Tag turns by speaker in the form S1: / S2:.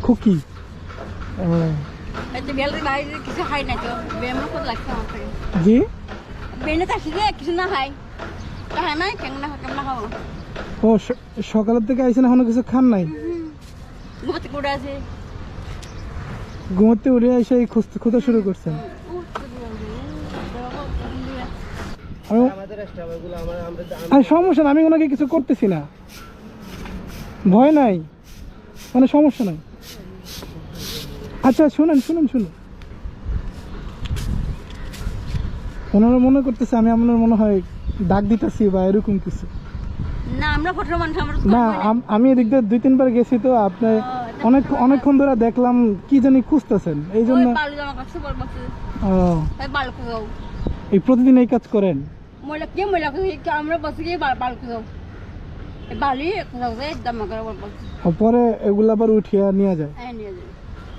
S1: খুকি
S2: এতে বেল ভাই কিছু খাই না তো বেমন কত লাগছে আমার থেকে
S1: জি
S2: বেনে তাসি যে কিছু না খাই তাই না কেমন খাবো
S1: ও সকালের থেকে আইছেন এখনো কিছু খান নাই
S2: ঘুমোতে কুড়ে আছে
S1: ঘুমোতে উঠে এসে এই খুঁজতে শুরু করছেন আর সমস্যা না, আমি ওনাকে কিছু করতেছি না, ভয় নাই, মানে সমস্যা নাই। আচ্ছা শুনেন শুনেন শুনুন, ওনারা মনে করতেছে আমি আপনার মনে হয় ডাক দিতেছি বা এরকম কিছু
S2: না। আমরা ফটো মানুষ আমরা
S1: না, আমি এদিক দিয়ে 2-3 বার গেছি তো আপনি অনেকক্ষণ ধরে দেখলাম কি জানি খুঁজতেছেন, এই জন্য।
S2: বালু জামা কাছে বল বসে
S1: ও
S2: বালু খাও
S1: এই প্রতিদিন এই কাজ করেন?
S2: ময়লা কে ময়লা আমরা বসে গিয়ে বালু খাও বালি খাও জামা করে বল বসে
S1: পরে এগুলা আবার উঠিয়ে নিয়ে যায়।